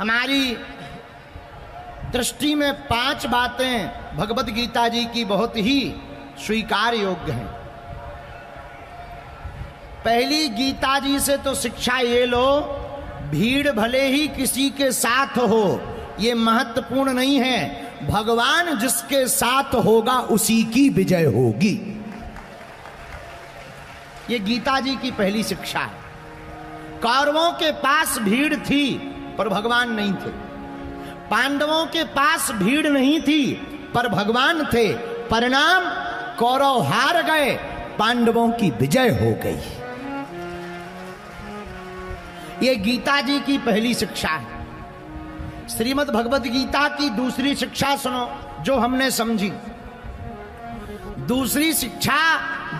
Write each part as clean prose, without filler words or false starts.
हमारी दृष्टि में 5 बातें भगवत गीता जी की बहुत ही स्वीकार योग्य हैं। पहली, गीता जी से तो शिक्षा ये लो, भीड़ भले ही किसी के साथ हो, ये महत्वपूर्ण नहीं है, भगवान जिसके साथ होगा उसी की विजय होगी। ये गीता जी की पहली शिक्षा है। कौरवों के पास भीड़ थी पर भगवान नहीं थे, पांडवों के पास भीड़ नहीं थी पर भगवान थे। परिणाम, कौरव हार गए, पांडवों की विजय हो गई। ये गीता जी की पहली शिक्षा है। श्रीमद् भगवत गीता की दूसरी शिक्षा सुनो, जो हमने समझी। दूसरी शिक्षा,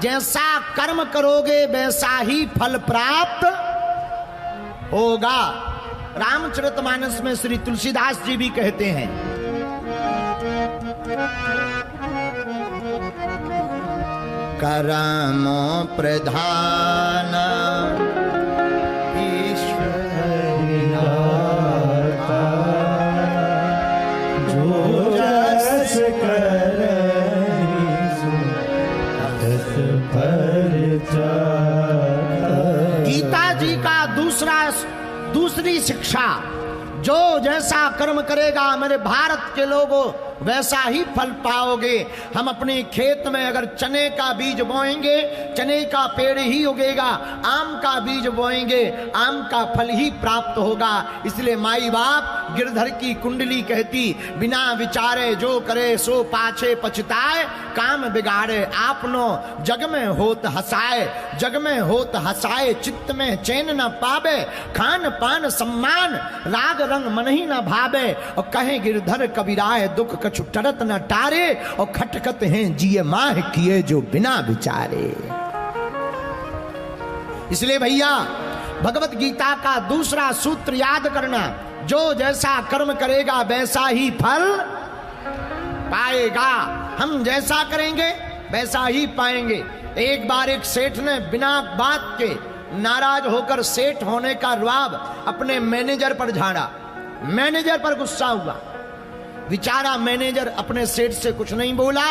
जैसा कर्म करोगे वैसा ही फल प्राप्त होगा। रामचरितमानस में श्री तुलसीदास जी भी कहते हैं, कर्मो प्रधान गीता जी का दूसरी शिक्षा, जो जैसा कर्म करेगा मेरे भारत के लोगों वैसा ही फल पाओगे। हम अपने खेत में अगर चने का बीज बोएंगे, चने का पेड़ ही उगेगा, आम का बीज बोएंगे, आम का फल ही प्राप्त होगा। इसलिए माई बाप गिरधर की कुंडली कहती, बिना विचारे जो करे सो पाछे पछताए, काम बिगाड़े आपनो जग में होत हसाए, जग में होत हसाए चित्त में चैन न पावे, खान पान सम्मान राग रंग मन ही न भावे। और कहे गिरधर कबीराए दुख कछु टरत न टारे, और खटकत हैं जिए माह किए जो बिना विचारे। इसलिए भैया भगवत गीता का दूसरा सूत्र याद करना, जो जैसा कर्म करेगा वैसा ही फल पाएगा। हम जैसा करेंगे वैसा ही पाएंगे। एक बार एक सेठ ने बिना बात के नाराज होकर सेठ होने का रुआब अपने मैनेजर पर झाड़ा। मैनेजर पर गुस्सा हुआ, बेचारा मैनेजर अपने सेठ से कुछ नहीं बोला,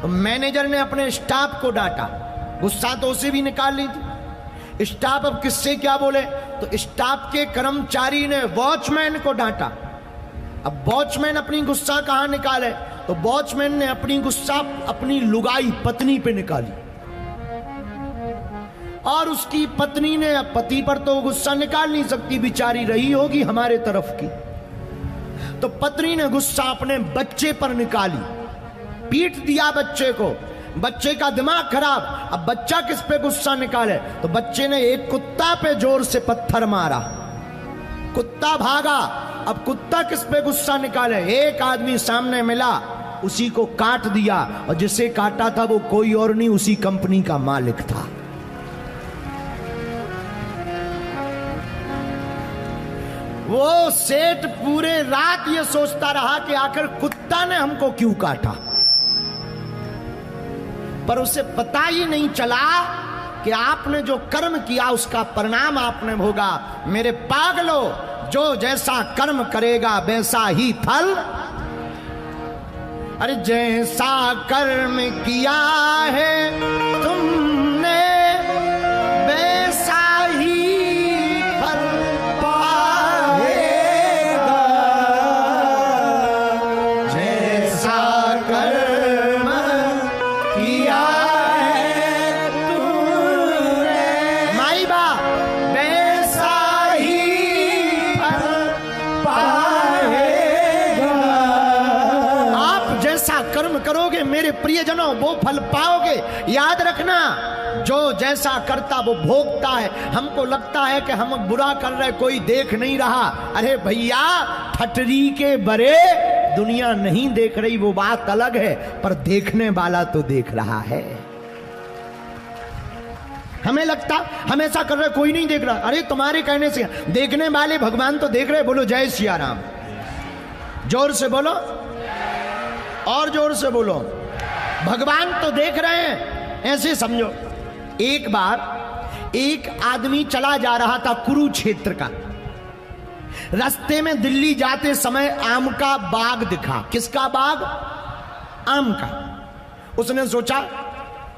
तो मैनेजर ने अपने स्टाफ को डांटा। गुस्सा तो उसे भी निकाल ली थी। स्टाफ अब किससे क्या बोले, तो स्टाफ के कर्मचारी ने वॉचमैन को डांटा। अब वॉचमैन अपनी गुस्सा कहां निकाले, तो वॉचमैन ने अपनी गुस्सा अपनी लुगाई पत्नी पे निकाली, और उसकी पत्नी ने, पति पर तो गुस्सा निकाल नहीं सकती, बेचारी रही होगी हमारे तरफ की, तो पत्नी ने गुस्सा अपने बच्चे पर निकाली, पीट दिया बच्चे को। बच्चे का दिमाग खराब। अब बच्चा किस पे गुस्सा निकाले, तो बच्चे ने एक कुत्ता पे जोर से पत्थर मारा, कुत्ता भागा। अब कुत्ता किस पे गुस्सा निकाले, एक आदमी सामने मिला, उसी को काट दिया, और जिसे काटा था वो कोई और नहीं, उसी कंपनी का मालिक था। वो सेठ पूरे रात ये सोचता रहा कि आखिर कुत्ता ने हमको क्यों काटा, पर उसे पता ही नहीं चला कि आपने जो कर्म किया उसका परिणाम आपने भोगा। मेरे पागलो, जो जैसा कर्म करेगा वैसा ही फल। अरे जैसा कर्म किया है तुमने वैसा ही फल पाएगा, जैसा कर्म किया है तुमने माई बाप वैसा ही फल पाएगा। आप जैसा कर्म करोगे मेरे प्रियजनों वो फल पाओगे। याद रखना, जो जैसा करता वो भोगता है। हमको लगता है कि हम बुरा कर रहे, कोई देख नहीं रहा। अरे भैया, ठटरी के बरे दुनिया नहीं देख रही, वो बात अलग है, पर देखने वाला तो देख रहा है। हमें लगता हम ऐसा कर रहे कोई नहीं देख रहा। अरे तुम्हारे कहने से देखने वाले भगवान तो देख रहे। बोलो जय सिया राम, जोर से बोलो, और जोर से बोलो। भगवान तो देख रहे हैं। ऐसे समझो, एक बार एक आदमी चला जा रहा था कुरुक्षेत्र का। रास्ते में दिल्ली जाते समय आम का बाग दिखा। किसका बाग? आम का। उसने सोचा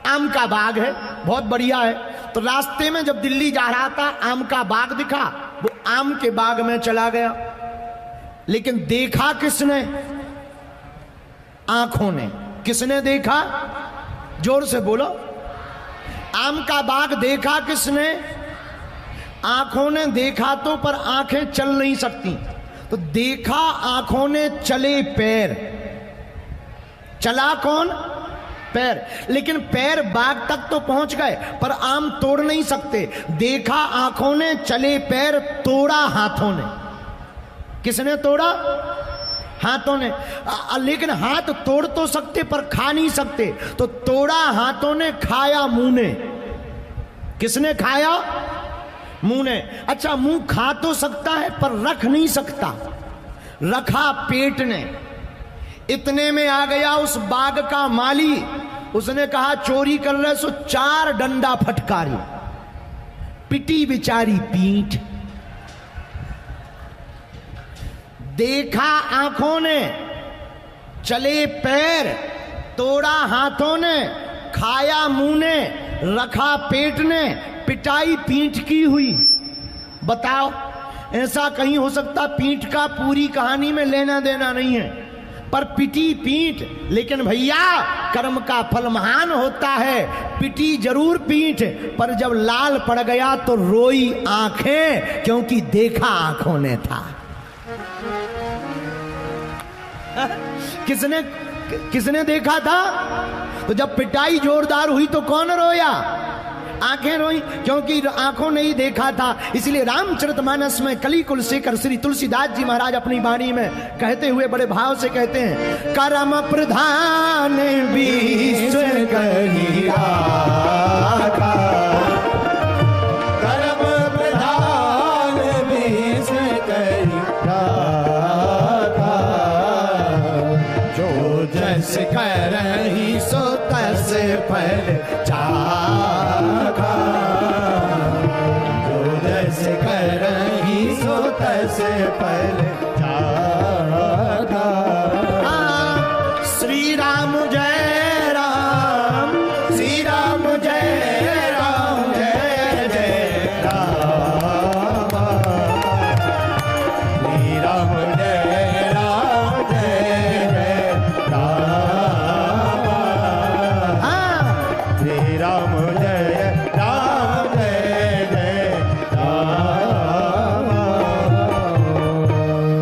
आम का बाग है, बहुत बढ़िया है। तो रास्ते में जब दिल्ली जा रहा था आम का बाग दिखा, वो आम के बाग में चला गया। लेकिन देखा किसने? आंखों ने। किसने देखा? जोर से बोलो। आम का बाग देखा किसने? आंखों ने देखा तो, पर आंखें चल नहीं सकती, तो देखा आंखों ने, चले पैर। चला कौन? पैर। लेकिन पैर बाग तक तो पहुंच गए, पर आम तोड़ नहीं सकते। देखा आंखों ने, चले पैर, तोड़ा हाथों ने। किसने तोड़ा? हाथों ने। लेकिन हाथ तोड़ तो सकते पर खा नहीं सकते, तो तोड़ा हाथों ने, खाया मुंह ने। किसने खाया? मुंह ने। अच्छा, मुंह खा तो सकता है पर रख नहीं सकता, रखा पेट ने। इतने में आ गया उस बाग का माली। उसने कहा चोरी कर रहे सो 4 डंडा फटकारी। पिटी बेचारी पीठ। देखा आंखों ने, चले पैर, तोड़ा हाथों ने, खाया मुंह ने, रखा पेट ने, पिटाई पीठ की हुई। बताओ, ऐसा कहीं हो सकता? पीठ का पूरी कहानी में लेना देना नहीं है, पर पिटी पीठ। लेकिन भैया, कर्म का फल महान होता है। पिटी जरूर पीठ, पर जब लाल पड़ गया तो रोई आंखें, क्योंकि देखा आंखों ने था। किसने देखा था? तो जब पिटाई जोरदार हुई तो कौन रोया? आंखें रोई, क्योंकि आंखों ने ही देखा था। इसलिए रामचरितमानस में कली कुल शेखर श्री तुलसीदास जी महाराज अपनी वाणी में कहते हुए बड़े भाव से कहते हैं, कर्म प्रधान विश्व कही राखा, कर्म प्रधान विश्व कही राखा, जो जस करहि सो तस फल चाखा, जो जस करहि सो तस फल चाखा। श्री राम जय राम, श्री राम जय राम, जय जय राम, श्री राम जय राम, जय जय राम, श्री राम जय राम, जय जय राम।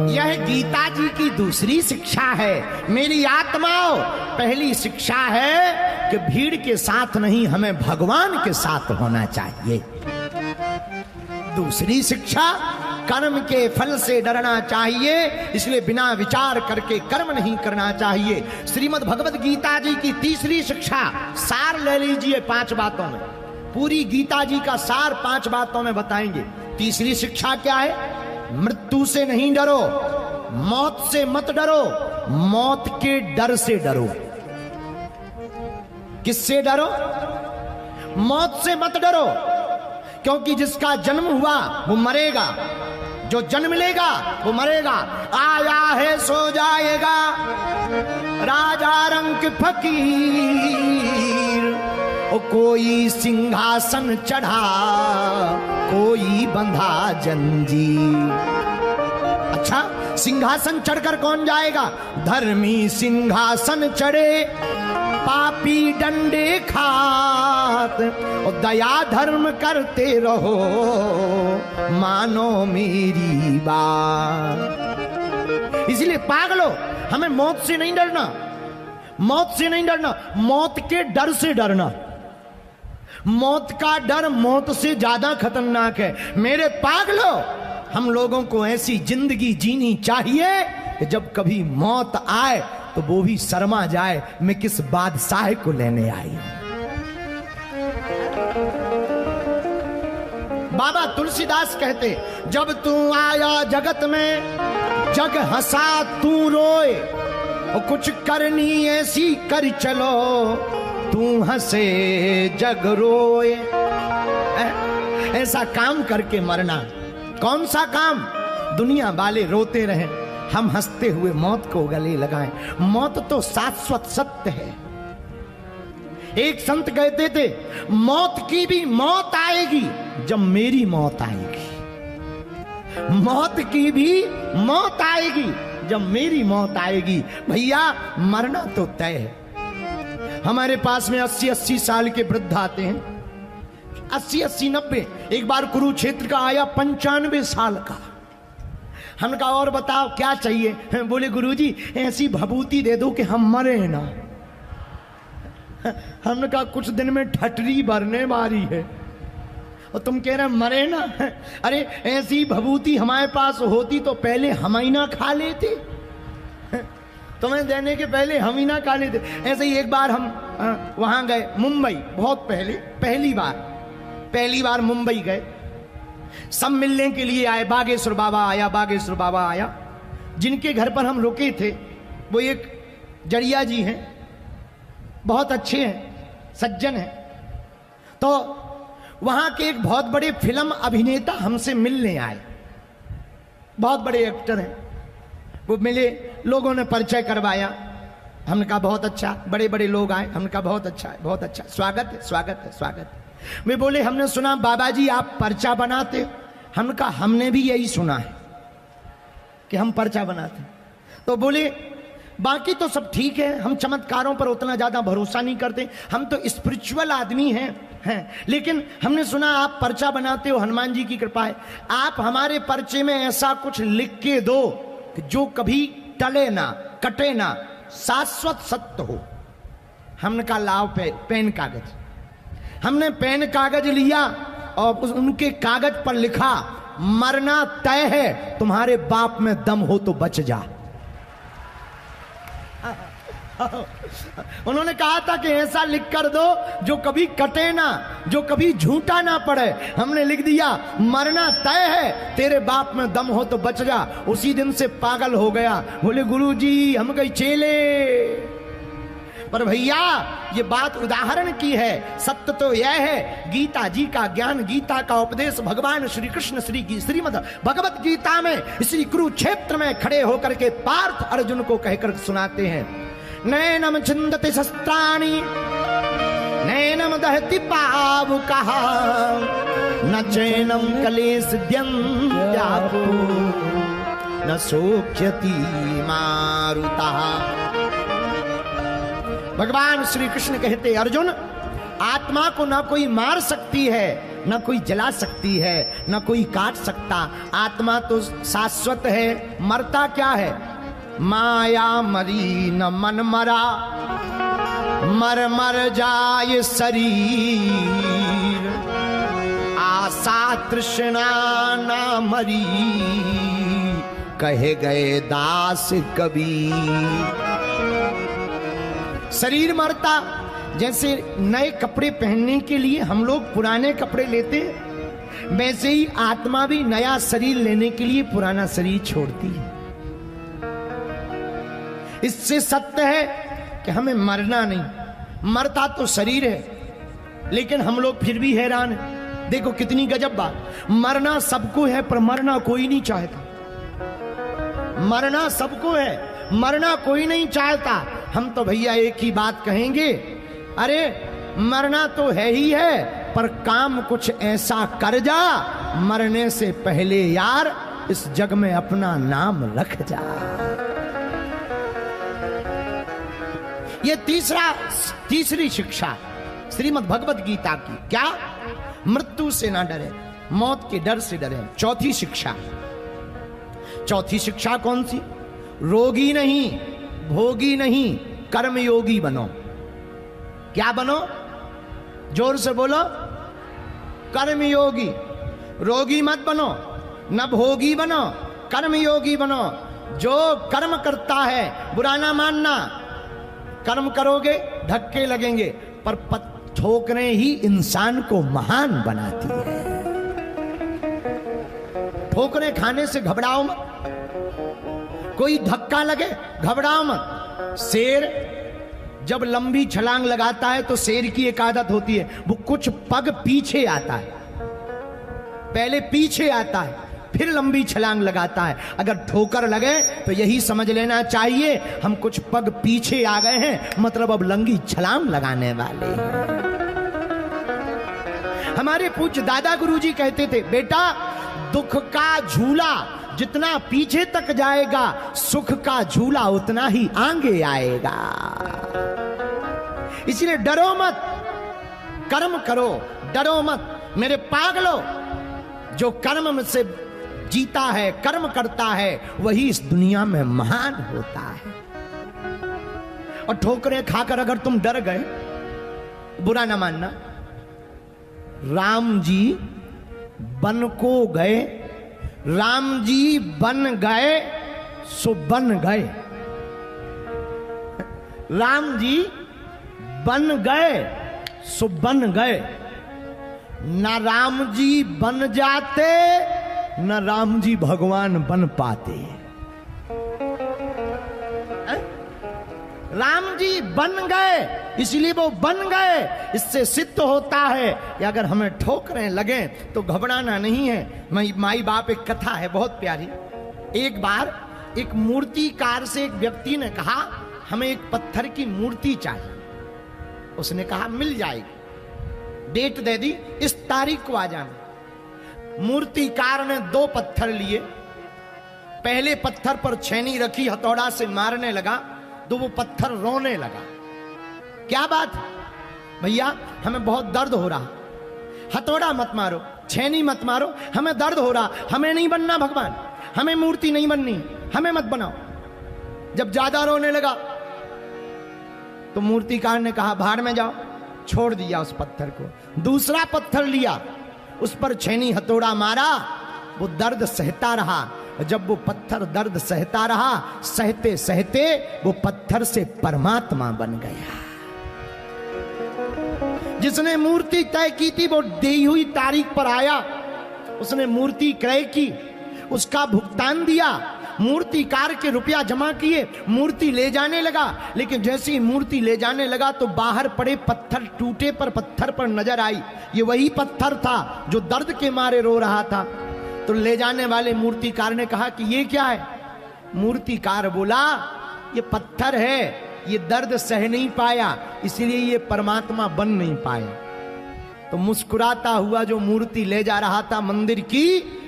यह गीता जी की दूसरी शिक्षा है मेरी आत्माओं। पहली शिक्षा है कि भीड़ के साथ नहीं, हमें भगवान के साथ होना चाहिए। दूसरी शिक्षा, कर्म के फल से डरना चाहिए, इसलिए बिना विचार करके कर्म नहीं करना चाहिए। श्रीमद् भगवद गीता जी की तीसरी शिक्षा, सार ले लीजिए 5 बातों में। पूरी गीता जी का सार 5 बातों में बताएंगे। तीसरी शिक्षा क्या है? मृत्यु से नहीं डरो, मौत से मत डरो, मौत के डर से डरो। किससे डरो? मौत से मत डरो, क्योंकि जिसका जन्म हुआ वो मरेगा, जो जन्म लेगा वो मरेगा। आया है सो जाएगा, राजा रंग फकीर। ओ कोई सिंहासन चढ़ा, कोई बंधा जंजीर। अच्छा, सिंहासन चढ़कर कौन जाएगा? धर्मी सिंहासन चढ़े, पापी डंडे खात, और दया धर्म करते रहो, मानो मेरी बात। इसलिए पागलो, हमें मौत से नहीं डरना, मौत से नहीं डरना, मौत के डर से डरना। मौत का डर मौत से ज्यादा खतरनाक है। मेरे पागलो, हम लोगों को ऐसी जिंदगी जीनी चाहिए कि जब कभी मौत आए तो वो भी शर्मा जाए, मैं किस बादशाह को लेने आई हूं। बाबा तुलसीदास कहते, जब तू आया जगत में, जग हंसा तू रोए, और कुछ करनी ऐसी कर चलो, तू हंसे जग रोए। ऐसा काम करके मरना। कौन सा काम? दुनिया वाले रोते रहें, हम हंसते हुए मौत को गले लगाएं। मौत तो शाश्वत सत्य है। एक संत कहते थे, मौत की भी मौत आएगी जब मेरी मौत आएगी। मौत की भी मौत आएगी जब मेरी मौत आएगी। भैया मरना तो तय है। हमारे पास में 80-80 साल के वृद्ध आते हैं, 80-80, 90। एक बार कुरुक्षेत्र का आया 95 साल का। हमने कहा और बताओ क्या चाहिए? बोले गुरुजी ऐसी भभूति दे दो कि हम मरे ना। हमने कहा कुछ दिन में ठटरी भरने वाली है और तुम कह रहे मरे ना। अरे ऐसी भभूति हमारे पास होती तो पहले हम ही ना खा लेते, तुम्हें देने के पहले हम ही ना खा लेते। ऐसे ही एक बार हम वहां गए मुंबई, बहुत पहले, पहली बार मुंबई गए। सब मिलने के लिए आए। बागेश्वर बाबा आया। जिनके घर पर हम रुके थे वो एक जड़िया जी हैं, बहुत अच्छे हैं, सज्जन हैं। तो वहां के एक बहुत बड़े फिल्म अभिनेता हमसे मिलने आए, बहुत बड़े एक्टर हैं। वो मिले, लोगों ने परिचय करवाया। हमने कहा बहुत अच्छा, बड़े बड़े लोग आए। हमने कहा बहुत अच्छा है, बहुत अच्छा, स्वागत है। वे बोले हमने सुना बाबा जी आप पर्चा बनाते हो। हमने कहा हमने भी यही सुना है कि हम पर्चा बनाते। तो बोले बाकी तो सब ठीक है, हम चमत्कारों पर उतना ज्यादा भरोसा नहीं करते, हम तो स्पिरिचुअल आदमी हैं। लेकिन हमने सुना आप पर्चा बनाते हो, हनुमान जी की कृपा है। आप हमारे पर्चे में ऐसा कुछ लिख के दो कि जो कभी टले ना, कटे ना, शाश्वत सत्य हो। हमने कहा लाओ पेन कागज। हमने पेन कागज लिया और उनके कागज पर लिखा, मरना तय है, तुम्हारे बाप में दम हो तो बच जा। उन्होंने कहा था कि ऐसा लिख कर दो जो कभी कटे ना, जो कभी झूठा ना पड़े। हमने लिख दिया, मरना तय है, तेरे बाप में दम हो तो बच जा। उसी दिन से पागल हो गया। बोले गुरुजी हम गए चेले। पर भैया ये बात उदाहरण की है, सत्य तो यह है, गीता जी का ज्ञान, गीता का उपदेश भगवान श्री कृष्ण श्रीमद् भगवत गीता में श्री कुरुक्षेत्र में खड़े होकर के पार्थ अर्जुन को कहकर सुनाते हैं। नैनम छिन्दति शस्त्राणि नैनम दहति पावकः न चैनम कलेशद्यन्त्यापो न शोक्ष्यति मारुतः। भगवान श्री कृष्ण कहते अर्जुन, आत्मा को ना कोई मार सकती है, ना कोई जला सकती है, ना कोई काट सकता। आत्मा तो शाश्वत है, मरता क्या है? माया मरी न मन मरा, मर मर जाए शरीर, आशा तृष्णा ना मरी, कहे गए दास कबीर। शरीर मरता, जैसे नए कपड़े पहनने के लिए हम लोग पुराने कपड़े लेते, वैसे ही आत्मा भी नया शरीर लेने के लिए पुराना शरीर छोड़ती है। इससे सत्य है कि हमें मरना नहीं, मरता तो शरीर है, लेकिन हम लोग फिर भी हैरान हैं। देखो कितनी गजब बात, मरना सबको है पर मरना कोई नहीं चाहता। मरना सबको है, मरना कोई नहीं चाहता। हम तो भैया एक ही बात कहेंगे, अरे मरना तो है ही है, पर काम कुछ ऐसा कर जा, मरने से पहले यार इस जग में अपना नाम रख जा। ये तीसरी शिक्षा श्रीमद् भगवत गीता की, क्या? मृत्यु से ना डरे, मौत के डर से डरे। चौथी शिक्षा कौन सी? रोगी नहीं, भोगी नहीं, कर्मयोगी बनो। क्या बनो? जोर से बोलो, कर्मयोगी। रोगी मत बनो, न भोगी बनो, कर्मयोगी बनो। जो कर्म करता है, बुरा ना मानना, कर्म करोगे धक्के लगेंगे, पर ठोकरें ही इंसान को महान बनाती है। ठोकरें खाने से घबराओ मत, कोई धक्का लगे घबराओ मत। शेर जब लंबी छलांग लगाता है तो शेर की एक आदत होती है, वो कुछ पग पीछे आता है, पहले पीछे आता है, फिर लंबी छलांग लगाता है। अगर ठोकर लगे तो यही समझ लेना चाहिए हम कुछ पग पीछे आ गए हैं, मतलब अब लंबी छलांग लगाने वाले हैं। हमारे पूज्य दादा गुरुजी कहते थे, बेटा दुख का झूला जितना पीछे तक जाएगा, सुख का झूला उतना ही आगे आएगा। इसलिए डरो मत, कर्म करो, डरो मत। मेरे पागलो, जो कर्म में से जीता है, कर्म करता है, वही इस दुनिया में महान होता है। और ठोकरें खाकर अगर तुम डर गए, बुरा ना मानना। राम जी बन को गए, राम जी बन गए सो बन गए। राम जी बन गए सो बन गए। न राम जी बन जाते, न राम जी भगवान बन पाते। राम जी बन गए इसलिए वो बन गए। इससे सिद्ध होता है कि अगर हमें ठोकरें लगे तो घबराना नहीं है। माई बाप एक कथा है बहुत प्यारी। एक बार एक मूर्तिकार से एक व्यक्ति ने कहा, हमें एक पत्थर की मूर्ति चाहिए। उसने कहा मिल जाएगी, डेट दे दी, इस तारीख को आ जाना। मूर्तिकार ने 2 पत्थर लिए। पहले पत्थर पर छेनी रखी, हथौड़ा से मारने लगा तो वो पत्थर रोने लगा। क्या बात भैया, हमें बहुत दर्द हो रहा। हथौड़ा मत मारो, छेनी मत मारो, हमें दर्द हो रहा। हमें नहीं बनना भगवान, हमें मूर्ति नहीं बननी, हमें मत बनाओ। जब ज्यादा रोने लगा तो मूर्तिकार ने कहा भाड़ में जाओ, छोड़ दिया उस पत्थर को। दूसरा पत्थर लिया, उस पर छेनी हथौड़ा मारा, वो दर्द सहता रहा। जब वो पत्थर दर्द सहता रहा, सहते सहते वो पत्थर से परमात्मा बन गया। जिसने मूर्ति तय की थी वो दी हुई तारीख पर आया, उसने मूर्ति क्रय की, उसका भुगतान दिया, मूर्तिकार के रुपया जमा किए, मूर्ति ले जाने लगा। लेकिन जैसे ही मूर्ति ले जाने लगा तो बाहर पड़े पत्थर टूटे पर पत्थर पर नजर आई, ये वही पत्थर था जो दर्द के मारे रो रहा था। तो ले जाने वाले मूर्तिकार ने कहा कि ये क्या है? मूर्तिकार बोला ये पत्थर है, ये दर्द सह नहीं पाया, इसलिए ये परमात्मा बन नहीं पाया। तो मुस्कुराता हुआ जो मूर्ति ले जा रहा था मंदिर की,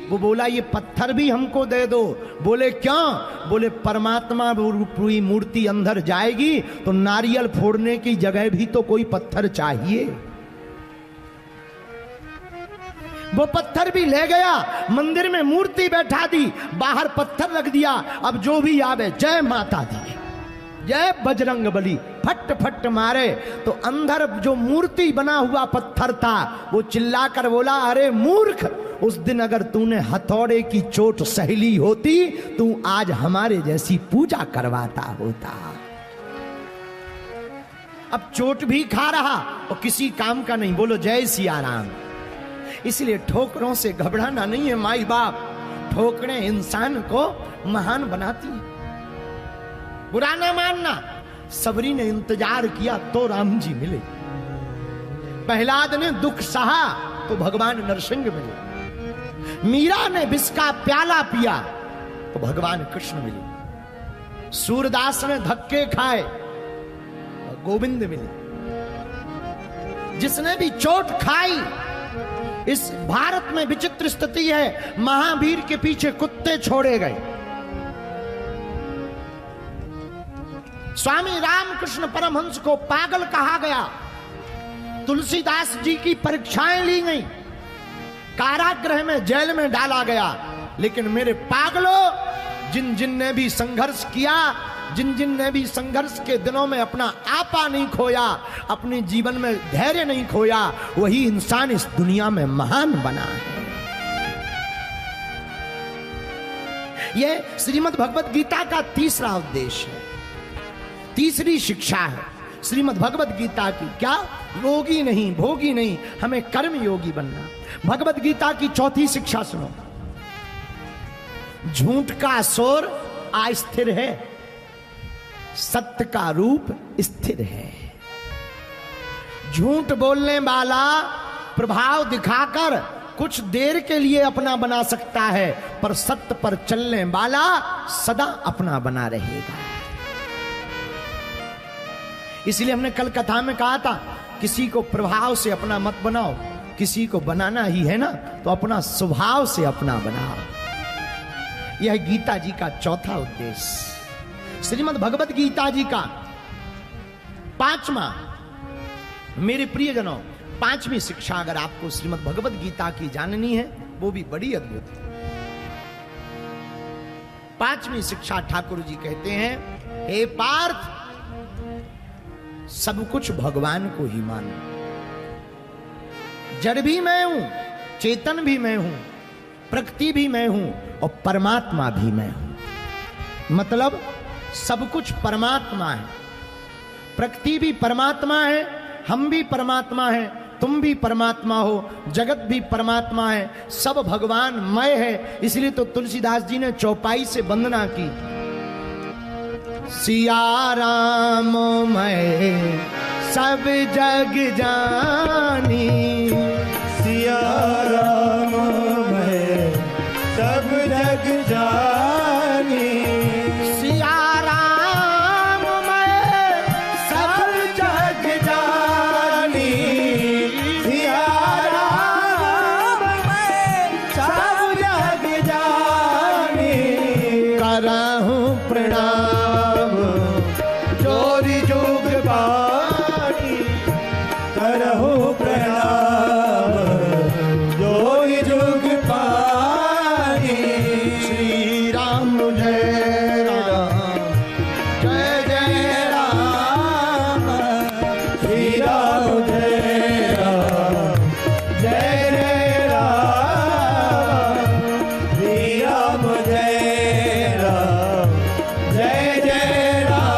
वो बोला ये पत्थर भी हमको दे दो। बोले क्यों? बोले परमात्मा रूपी मूर्ति अंदर जाएगी तो नारियल फोड़ने की जगह भी तो कोई पत्थर चाहिए। वो पत्थर भी ले गया, मंदिर में मूर्ति बैठा दी, बाहर पत्थर रख दिया। अब जो भी आवे जय माता दी, जय बजरंग बली, फट फट मारे। तो अंदर जो मूर्ति बना हुआ पत्थर था वो चिल्लाकर बोला, अरे मूर्ख, उस दिन अगर तूने हथौड़े की चोट सही होती तू आज हमारे जैसी पूजा करवाता होता। अब चोट भी खा रहा और किसी काम का नहीं। बोलो जय सिया राम। इसलिए ठोकरों से घबराना नहीं है माई बाप, ठोकरें इंसान को महान बनाती है। बुरा ना मानना, सबरी ने इंतजार किया तो राम जी मिले, प्रहलाद ने दुख सहा तो भगवान नरसिंह मिले, मीरा ने विष का प्याला पिया तो भगवान कृष्ण मिले, सूरदास ने धक्के खाए तो गोविंद मिले। जिसने भी चोट खाई, इस भारत में विचित्र स्थिति है, महावीर के पीछे कुत्ते छोड़े गए। स्वामी रामकृष्ण परमहंस को पागल कहा गया, तुलसीदास जी की परीक्षाएं ली गई, कारागृह में जेल में डाला गया। लेकिन मेरे पागलों, जिन जिन ने भी संघर्ष किया, जिन जिन ने भी संघर्ष के दिनों में अपना आपा नहीं खोया, अपने जीवन में धैर्य नहीं खोया, वही इंसान इस दुनिया में महान बना है। यह श्रीमद् भगवत गीता का तीसरा उद्देश्य है, तीसरी शिक्षा है श्रीमद् भगवत गीता की। क्या? रोगी नहीं, भोगी नहीं, हमें कर्म योगी बनना। भगवत गीता की चौथी शिक्षा सुनो। झूठ का शोर अस्थिर है, सत्य का रूप स्थिर है। झूठ बोलने वाला प्रभाव दिखाकर कुछ देर के लिए अपना बना सकता है, पर सत्य पर चलने वाला सदा अपना बना रहेगा। इसलिए हमने कल कथा में कहा था, किसी को प्रभाव से अपना मत बनाओ, किसी को बनाना ही है ना तो अपना स्वभाव से अपना बनाओ। यह गीता जी का चौथा उद्देश्य। श्रीमद् भगवत गीता जी का पांचवा, मेरे प्रियजनों, पांचवी शिक्षा अगर आपको श्रीमद् भगवत गीता की जाननी है, वो भी बड़ी अद्भुत है। पांचवी शिक्षा ठाकुर जी कहते हैं, हे पार्थ, सब कुछ भगवान को ही मानो। जड़ भी मैं हूं, चेतन भी मैं हूं, प्रकृति भी मैं हूं और परमात्मा भी मैं हूं। मतलब सब कुछ परमात्मा है, प्रकृति भी परमात्मा है, हम भी परमात्मा है, तुम भी परमात्मा हो, जगत भी परमात्मा है, सब भगवानमय है। इसलिए तो तुलसीदास जी ने चौपाई से वंदना की, सिया राम मैं सब जग जानी, सिया राम मैं सब जग जानी, सिया राम मैं सब जग जानी, सिया राम मैं सब जग जानी, करहूं प्रणाम जोरी जोग पानी, करहु प्रणाम जोई जुग पानी, श्री राम जय राम, जय जय राम, श्री राम जय राम, जय जय राम, श्री राम जय राम, जय जय राम।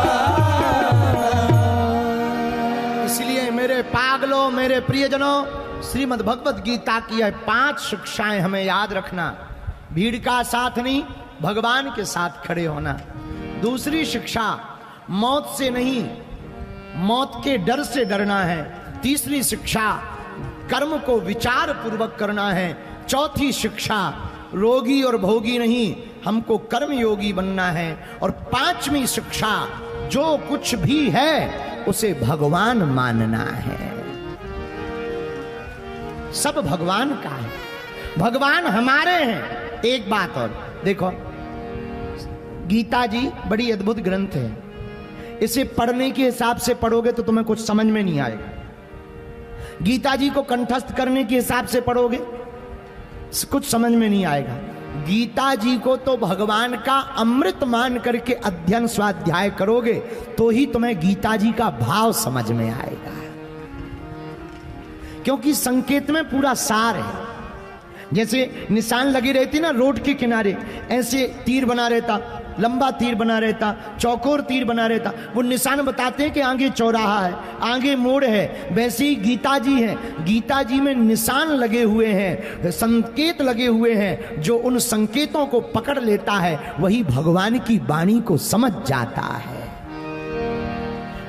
इसलिए मेरे पागलों, मेरे प्रियजनों, श्रीमद् भगवत गीता की यह 5 शिक्षाएं हमें याद रखना। भीड़ का साथ नहीं, भगवान के साथ खड़े होना। दूसरी शिक्षा, मौत से नहीं, मौत के डर से डरना है। तीसरी शिक्षा, कर्म को विचार पूर्वक करना है। चौथी शिक्षा, रोगी और भोगी नहीं, हमको कर्म योगी बनना है। और पांचवी शिक्षा, जो कुछ भी है उसे भगवान मानना है। सब भगवान का है, भगवान हमारे हैं। एक बात और देखो, गीता जी बड़ी अद्भुत ग्रंथ है। इसे पढ़ने के हिसाब से पढ़ोगे तो तुम्हें कुछ समझ में नहीं आएगा। गीता जी को कंठस्थ करने के हिसाब से पढ़ोगे कुछ समझ में नहीं आएगा। गीता जी को तो भगवान का अमृत मान करके अध्ययन स्वाध्याय करोगे तो ही तुम्हें गीता जी का भाव समझ में आएगा, क्योंकि संकेत में पूरा सार है। जैसे निशान लगी रहती ना रोड के किनारे, ऐसे तीर बना रहता, लंबा तीर बना रहता, चौकोर तीर बना रहता, वो निशान बताते हैं कि आगे चौराहा है, आगे मोड़ है। वैसे ही गीता जी है, गीता जी में निशान लगे हुए हैं, संकेत लगे हुए हैं। जो उन संकेतों को पकड़ लेता है वही भगवान की वाणी को समझ जाता है।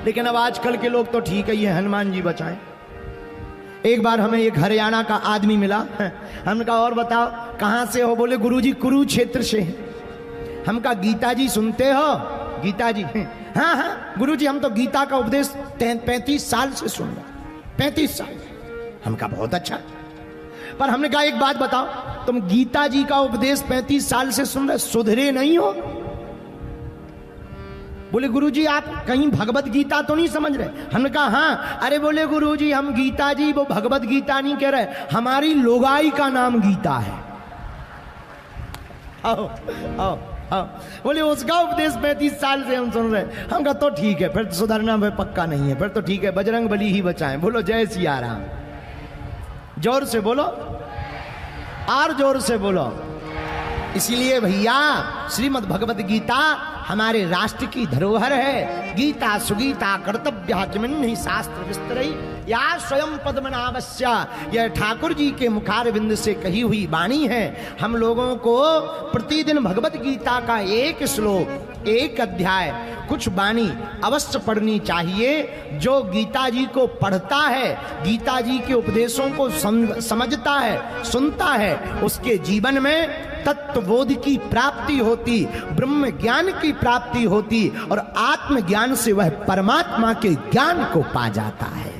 लेकिन अब आजकल के लोग तो ठीक है, ये हनुमान जी बचाएं। एक बार हमें एक हरियाणा का आदमी मिला, हमने कहा और बताओ कहां से हो? बोले गुरुजी कुरुक्षेत्र से। हम कहा गीता जी सुनते हो? गीता जी? हाँ हाँ गुरुजी, हम तो गीता का उपदेश 35 साल से सुन रहे। 35 साल। हम कहा बहुत अच्छा, पर हमने कहा एक बात बताओ, तुम गीता जी का उपदेश 35 साल से सुन रहे, सुधरे नहीं हो? बोले गुरुजी आप कहीं भगवत गीता तो नहीं समझ रहे? हमने कहा हाँ। अरे बोले गुरुजी हम गीता जी वो भगवत गीता नहीं कह रहे, हमारी लोगाई का नाम गीता है। आओ आओ आओ। बोले उसका उपदेश 35 साल से हम सुन रहे। हम कहा तो ठीक है, फिर सुधरना में पक्का नहीं है, फिर तो ठीक है, बजरंग बली ही बचाएं। बोलो जय सिया राम। जोर से बोलो, और जोर से बोलो। इसलिए भैया श्रीमद् भगवत गीता हमारे राष्ट्र की धरोहर है। गीता सुगीता कर्तव्य जमिन्हि शास्त्र विस्तरई या स्वयं पद्मनाभस्य, यह ठाकुर जी के मुखारविंद से कही हुई वाणी है। हम लोगों को प्रतिदिन भगवत गीता का एक श्लोक, एक अध्याय, कुछ वाणी अवश्य पढ़नी चाहिए। जो गीता जी को पढ़ता है, गीता जी के उपदेशों को समझता है, सुनता है, उसके जीवन में तत्वबोध की प्राप्ति होती, ब्रह्म ज्ञान की प्राप्ति होती और आत्मज्ञान से वह परमात्मा के ज्ञान को पा जाता है।